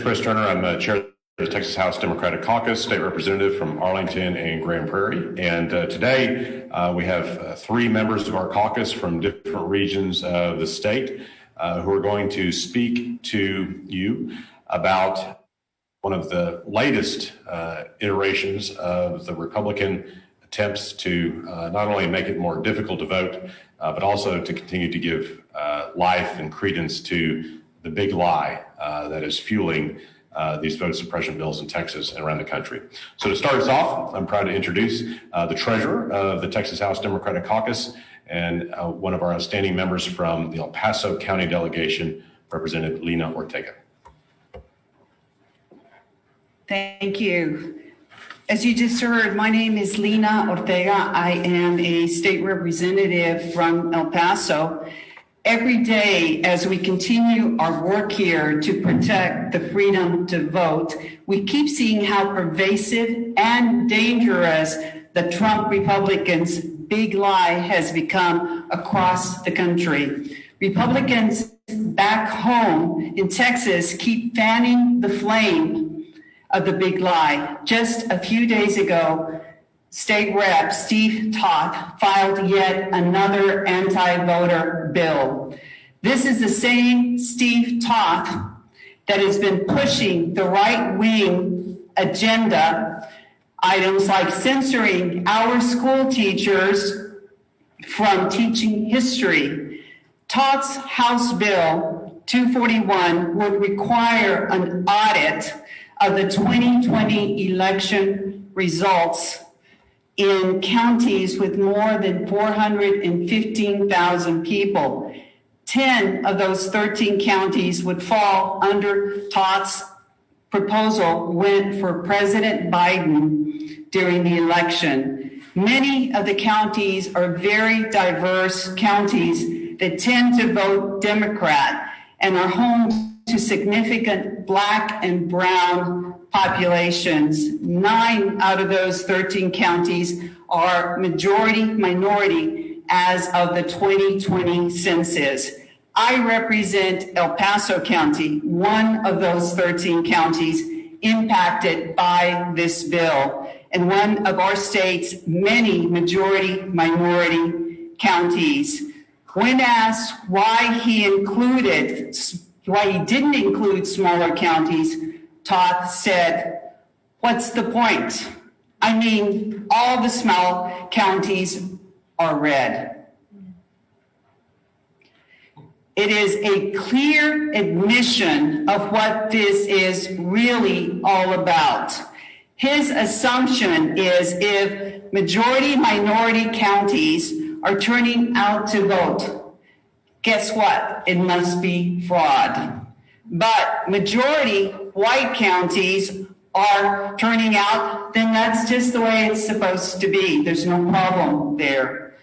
Chris Turner. I'm chair of the Texas House Democratic Caucus, state representative from Arlington and Grand Prairie. And today we have three members of our caucus from different regions of the state who are going to speak to you about one of the latest iterations of the Republican attempts to not only make it more difficult to vote, but also to continue to give life and credence to the big lie that is fueling these vote suppression bills in Texas and around the country. So to start us off, I'm proud to introduce the treasurer of the Texas House Democratic Caucus and one of our outstanding members from the El Paso County delegation, Representative Lina Ortega. Thank you. As you just heard, my name is Lina Ortega. I am a state representative from El Paso. Every day, as we continue our work here to protect the freedom to vote, we keep seeing how pervasive and dangerous the Trump Republicans' big lie has become across the country. Republicans back home in Texas keep fanning the flame of the big lie. Just a few days ago, State Rep Steve Toth filed yet another anti-voter bill. This is the same Steve Toth that has been pushing the right-wing agenda, items like censoring our school teachers from teaching history. Toth's House Bill 241 would require an audit of the 2020 election results in counties with more than 415,000 people. 10 of those 13 counties would fall under Toth's proposal went for President Biden during the election. Many of the counties are very diverse counties that tend to vote Democrat and are home to significant Black and Brown populations. 9 out of those 13 counties are majority minority as of the 2020 census. I represent El Paso County, one of those 13 counties impacted by this bill, and one of our state's many majority minority counties. When asked why he didn't include smaller counties, Toth said, "What's the point? I mean, all the small counties are red." It is a clear admission of what this is really all about. His assumption is if majority minority counties are turning out to vote, guess what? It must be fraud. But majority white counties are turning out, then that's just the way it's supposed to be. There's no problem there.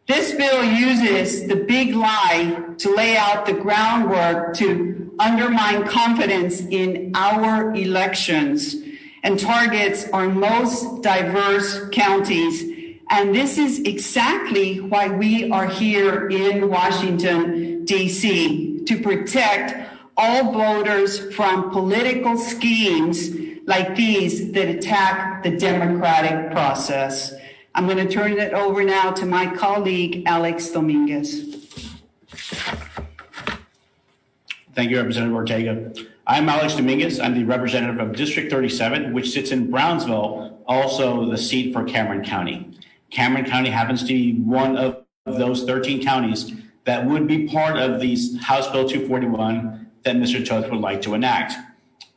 This bill uses the big lie to lay out the groundwork to undermine confidence in our elections and targets our most diverse counties. And this is exactly why we are here in Washington, D.C., to protect all voters from political schemes like these that attack the democratic process. I'm going to turn it over now to my colleague, Alex Dominguez. Thank you, Representative Ortega. I'm Alex Dominguez. I'm the representative of District 37, which sits in Brownsville, also the seat for Cameron County. Cameron County happens to be one of those 13 counties that would be part of the House Bill 241 that Mr. Toth would like to enact.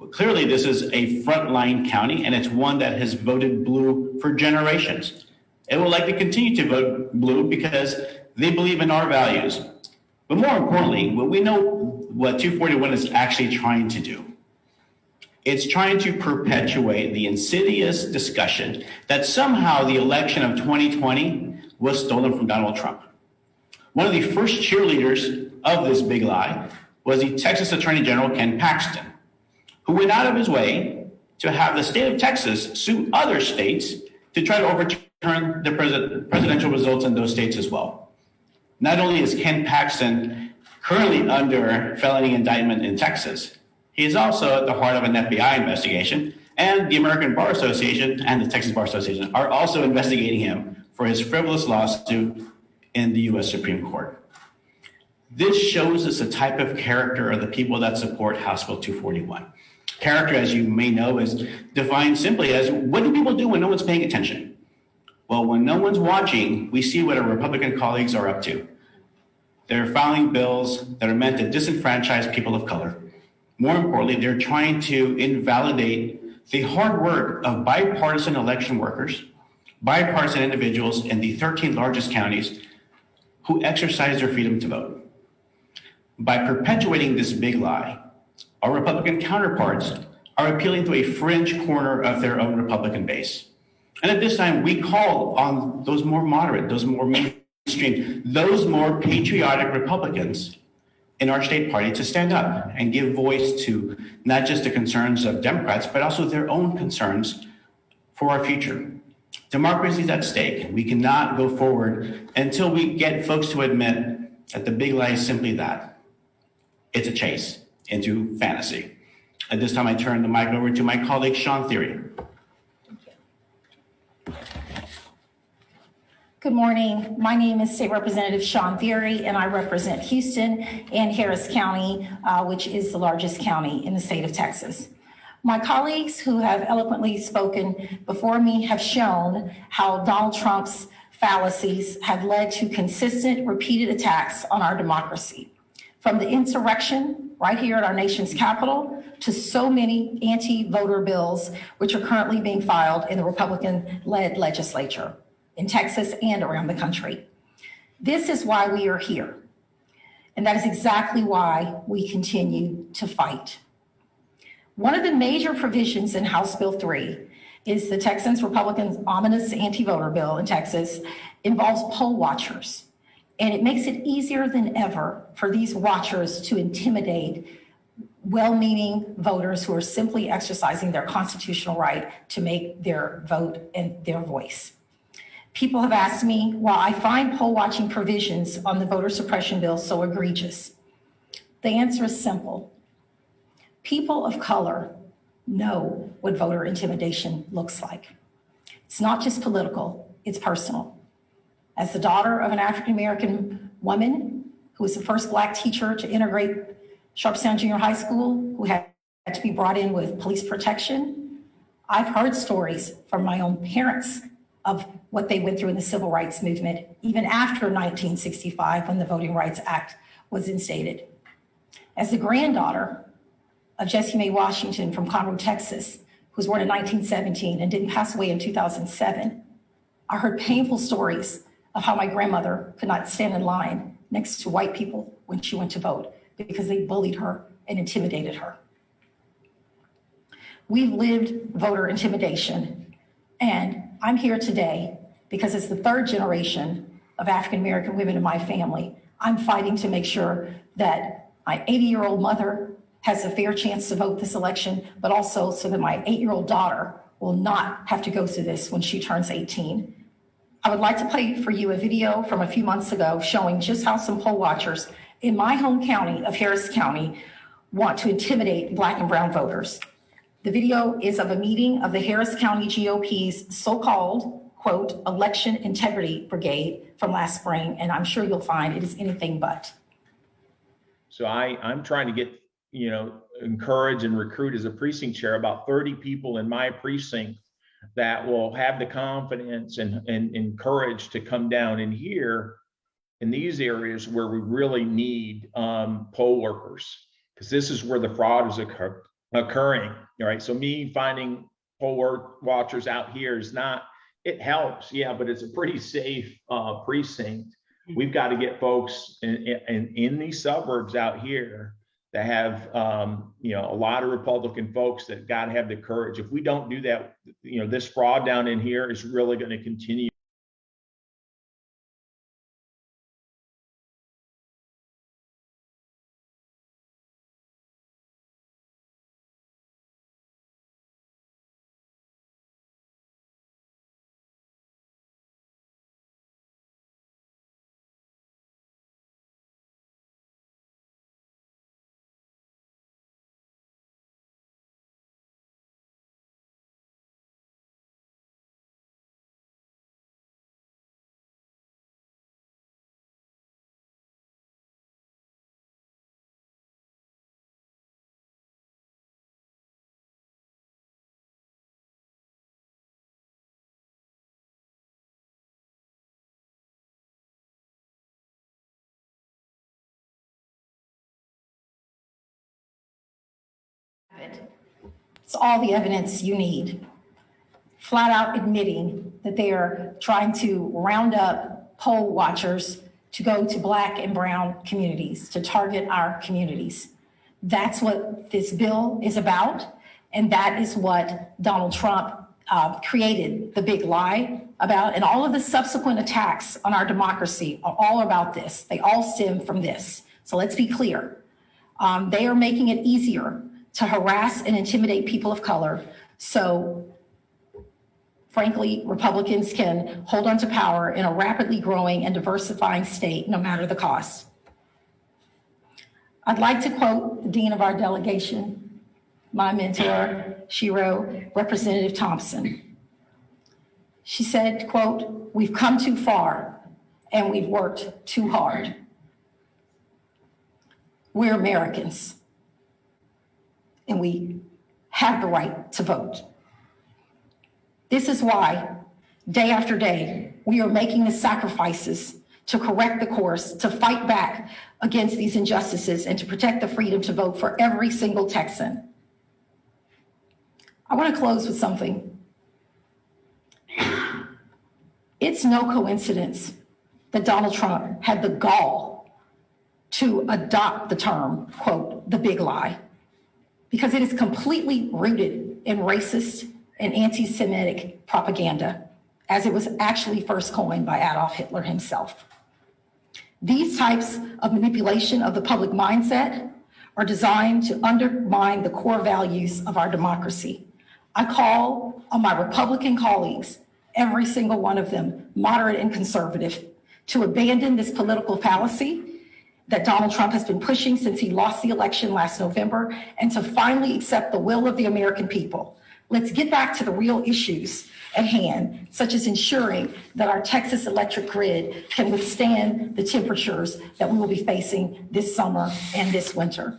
Well, clearly, this is a frontline county, and it's one that has voted blue for generations. It will likely continue to vote blue because they believe in our values. But more importantly, we know what 241 is actually trying to do. It's trying to perpetuate the insidious discussion that somehow the election of 2020 was stolen from Donald Trump. One of the first cheerleaders of this big lie was the Texas Attorney General, Ken Paxton, who went out of his way to have the state of Texas sue other states to try to overturn the presidential results in those states as well. Not only is Ken Paxton currently under felony indictment in Texas, He is also at the heart of an FBI investigation, and the American Bar Association and the Texas Bar Association are also investigating him for his frivolous lawsuit in the U.S. Supreme Court. This shows us the type of character of the people that support House Bill 241. Character, as you may know, is defined simply as what do people do when no one's paying attention? Well, when no one's watching, we see what our Republican colleagues are up to. They're filing bills that are meant to disenfranchise people of color. More importantly, they're trying to invalidate the hard work of bipartisan election workers, bipartisan individuals in the 13 largest counties who exercise their freedom to vote. By perpetuating this big lie, our Republican counterparts are appealing to a fringe corner of their own Republican base. And at this time, we call on those more moderate, those more mainstream, those more patriotic Republicans in our state party to stand up and give voice to not just the concerns of Democrats, but also their own concerns for our future. Democracy is at stake. We cannot go forward until we get folks to admit that the big lie is simply that. It's a chase into fantasy. At this time, I turn the mic over to my colleague, Sean Theory. Good morning. My name is State Representative Sean Theory, and I represent Houston and Harris County, which is the largest county in the state of Texas. My colleagues who have eloquently spoken before me have shown how Donald Trump's fallacies have led to consistent, repeated attacks on our democracy. From the insurrection right here at our nation's capital to so many anti-voter bills, which are currently being filed in the Republican-led legislature in Texas and around the country. This is why we are here. And that is exactly why we continue to fight. One of the major provisions in House Bill 3 is the Texans Republicans' ominous anti-voter bill in Texas involves poll watchers. And it makes it easier than ever for these watchers to intimidate well-meaning voters who are simply exercising their constitutional right to make their vote and their voice. People have asked me why I find poll watching provisions on the voter suppression bill so egregious. The answer is simple. People of color know what voter intimidation looks like. It's not just political, it's personal. As the daughter of an African-American woman who was the first Black teacher to integrate Sharpstown Junior High School, who had to be brought in with police protection, I've heard stories from my own parents of what they went through in the civil rights movement, even after 1965, when the Voting Rights Act was instated. As the granddaughter of Jessie Mae Washington from Conroe, Texas, who was born in 1917 and didn't pass away in 2007, I heard painful stories of how my grandmother could not stand in line next to white people when she went to vote because they bullied her and intimidated her. We've lived voter intimidation, and I'm here today because as the third generation of African-American women in my family, I'm fighting to make sure that my 80-year-old mother has a fair chance to vote this election, but also so that my 8-year-old daughter will not have to go through this when she turns 18. I would like to play for you a video from a few months ago showing just how some poll watchers in my home county of Harris County want to intimidate Black and brown voters. The video is of a meeting of the Harris County GOP's so-called, quote, election integrity brigade from last spring, and I'm sure you'll find it is anything but. So I'm trying to get, encourage and recruit as a precinct chair about 30 people in my precinct that will have the confidence and courage to come down in here in these areas where we really need poll workers, because this is where the fraud is occurring. All right. So me finding poll watchers out here is not, it helps. Yeah, but it's a pretty safe precinct. We've got to get folks in these suburbs out here that have, a lot of Republican folks that got to have the courage. If we don't do that, this fraud down in here is really going to continue. it. It's all the evidence you need. Flat out admitting that they are trying to round up poll watchers to go to Black and brown communities, to target our communities. That's what this bill is about, and that is what Donald Trump created the big lie about, and all of the subsequent attacks on our democracy are all about this. They all stem from this. So let's be clear. They are making it easier to harass and intimidate people of color. So frankly, Republicans can hold on to power in a rapidly growing and diversifying state, no matter the cost. I'd like to quote the dean of our delegation, my mentor, Shiro, Representative Thompson. She said, quote, "We've come too far and we've worked too hard. We're Americans and we have the right to vote. This is why, day after day, we are making the sacrifices to correct the course, to fight back against these injustices, and to protect the freedom to vote for every single Texan." I want to close with something. It's no coincidence that Donald Trump had the gall to adopt the term, quote, "the big lie," because it is completely rooted in racist and anti-Semitic propaganda, as it was actually first coined by Adolf Hitler himself. These types of manipulation of the public mindset are designed to undermine the core values of our democracy. I call on my Republican colleagues, every single one of them, moderate and conservative, to abandon this political fallacy that Donald Trump has been pushing since he lost the election last November, and to finally accept the will of the American people. Let's get back to the real issues at hand, such as ensuring that our Texas electric grid can withstand the temperatures that we will be facing this summer and this winter.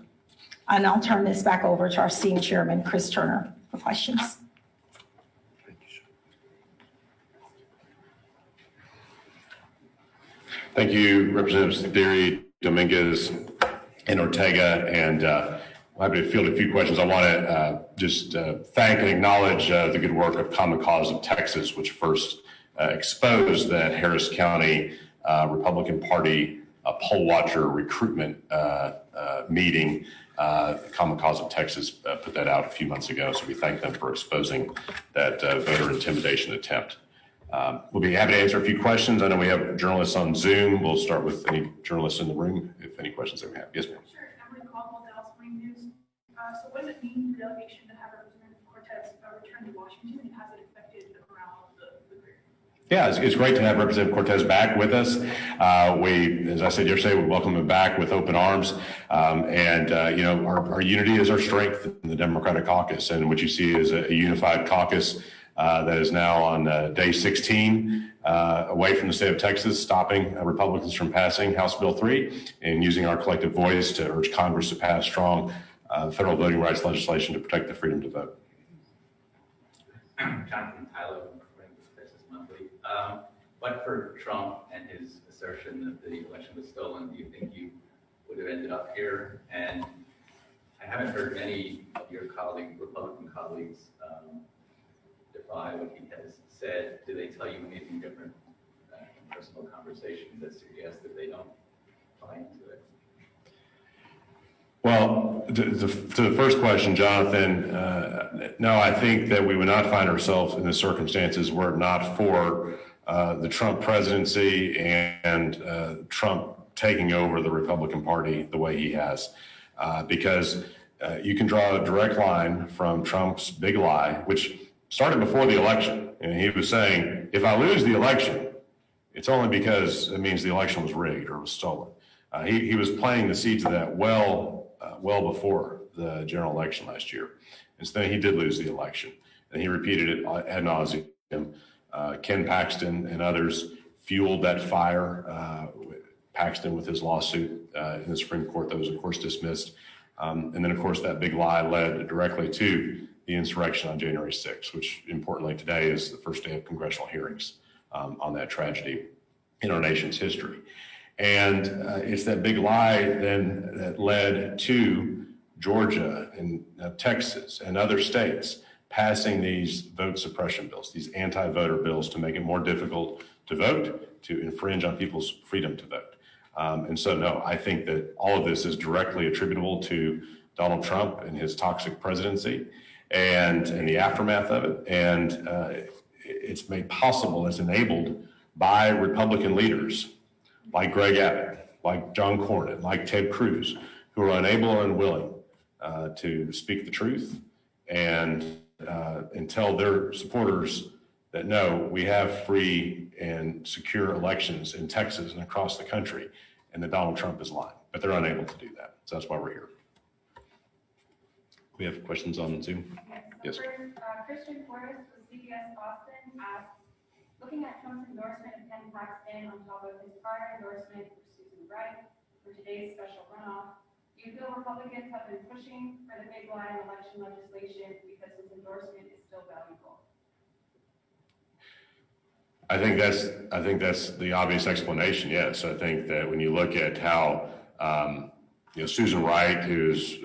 And I'll turn this back over to our esteemed chairman, Chris Turner, for questions. Thank you, Representatives Theory, Dominguez, and Ortega, and I'm happy to field a few questions. I want to just thank and acknowledge the good work of Common Cause of Texas, which first exposed that Harris County Republican Party poll watcher recruitment meeting. Common Cause of Texas put that out a few months ago, so we thank them for exposing that voter intimidation attempt. We'll be happy to answer a few questions. I know we have journalists on Zoom. We'll start with any journalists in the room, if any questions they may have. Yes, ma'am. Sure. Emily Caldwell, Dallas Morning News. So what does it mean for the delegation to have Representative Cortez return to Washington, and has it affected the morale of the group? Yeah, it's great to have Representative Cortez back with us. We, as I said yesterday, we welcome him back with open arms. You know, our unity is our strength in the Democratic caucus, and what you see is a unified caucus that is now on day 16 away from the state of Texas, stopping Republicans from passing House Bill 3 and using our collective voice to urge Congress to pass strong federal voting rights legislation to protect the freedom to vote. Jonathan Tyler, according to Texas Monthly. But for Trump and his assertion that the election was stolen, do you think you would have ended up here? And I haven't heard any of your Republican colleagues defy what he has said. Do they tell you anything different in personal conversations that suggest that they don't buy into it? Well, to the first question, Jonathan, no, I think that we would not find ourselves in the circumstances were it not for the Trump presidency and Trump taking over the Republican Party the way he has. Because you can draw a direct line from Trump's big lie, which started before the election. And he was saying, if I lose the election, it's only because it means the election was rigged or was stolen. He was planting the seeds of that well before the general election last year. And so then he did lose the election. And he repeated it ad nauseum. Ken Paxton and others fueled that fire. Paxton with his lawsuit in the Supreme Court that was, of course, dismissed. And then, of course, that big lie led directly to the insurrection on January 6th, which importantly today is the first day of congressional hearings on that tragedy in our nation's history. And it's that big lie then that led to Georgia and Texas and other states passing these vote suppression bills, these anti-voter bills to make it more difficult to vote, to infringe on people's freedom to vote. And so, no, I think that all of this is directly attributable to Donald Trump and his toxic presidency and the aftermath of it. And it's made possible, it's enabled by Republican leaders like Greg Abbott, like John Cornyn, like Ted Cruz, who are unable or unwilling to speak the truth and tell their supporters that no, we have free and secure elections in Texas and across the country, and that Donald Trump is lying. But they're unable to do that. So that's why we're here. We have questions on Zoom? Yes. Christian Forrest with CBS Boston asked, looking at Trump's endorsement of Ken Paxton on top of his prior endorsement for Susan Wright for today's special runoff, do you feel Republicans have been pushing for the big line election legislation because his endorsement is still valuable? I think that's the obvious explanation. Yes, I think that when you look at how Susan Wright, who's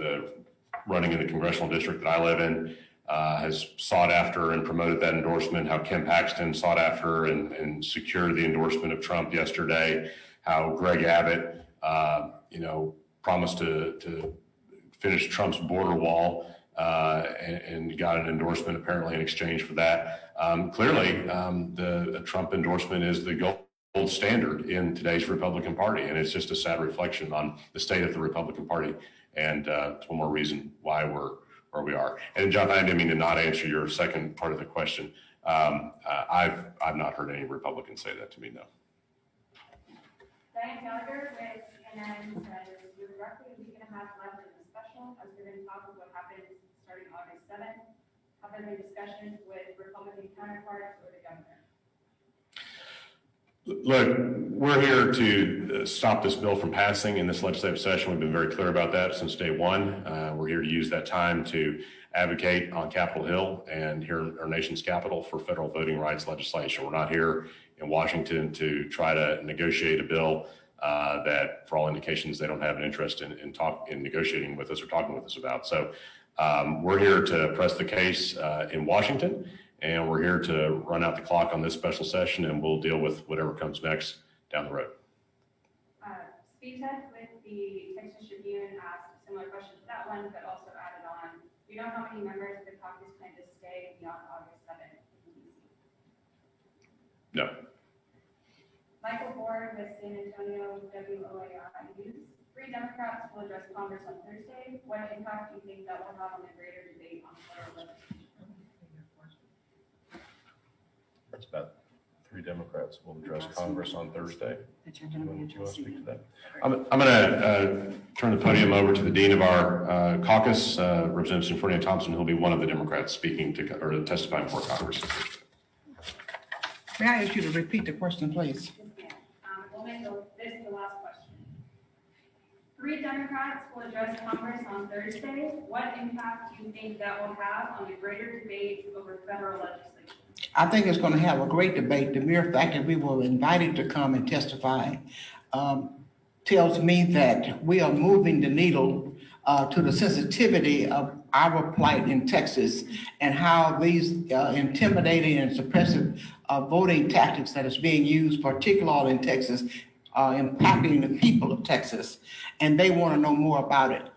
running in the congressional district that I live in, has sought after and promoted that endorsement, how Ken Paxton sought after and secured the endorsement of Trump yesterday, how Greg Abbott, promised to finish Trump's border wall and got an endorsement apparently in exchange for that. Clearly, the Trump endorsement is the gold standard in today's Republican Party, and it's just a sad reflection on the state of the Republican Party. And it's one more reason why we're where we are. And John, I didn't mean to not answer your second part of the question. I've not heard any Republicans say that to me, no. Diane Gallagher with CNN says, with roughly a week and a half left in the special, as we're going to talk about what happens starting August 7th, have there been discussions with Republican counterparts or the governor? Look, we're here to stop this bill from passing in this legislative session. We've been very clear about that since day one. We're here to use that time to advocate on Capitol Hill and here in our nation's capital for federal voting rights legislation. We're not here in Washington to try to negotiate a bill that, for all indications, they don't have an interest in negotiating with us or talking with us about. So we're here to press the case in Washington. And we're here to run out the clock on this special session, and we'll deal with whatever comes next down the road. Speedtech with the Texas Tribune asked a similar question to that one, but also added on, do you know how many members of the caucus plan to stay beyond August 7th in DC? No. Michael Ford with San Antonio WOAI News. 3 Democrats will address Congress on Thursday. What impact do you think that will have on the greater debate on federal legislation? That's about 3 Democrats will address Congress on Thursday. You want to speak to that? I'm going to turn the podium over to the dean of our caucus, Representative Symphonia Thompson, who'll be one of the Democrats speaking to or testifying before Congress. May I ask you to repeat the question, please? Yes, ma'am. We'll make this the last question. 3 Democrats will address Congress on Thursday. What impact do you think that will have on the greater debate over federal legislation? I think it's going to have a great debate. The mere fact that we were invited to come and testify tells me that we are moving the needle to the sensitivity of our plight in Texas and how these intimidating and suppressive voting tactics that is being used, particularly in Texas, are impacting the people of Texas. And they want to know more about it.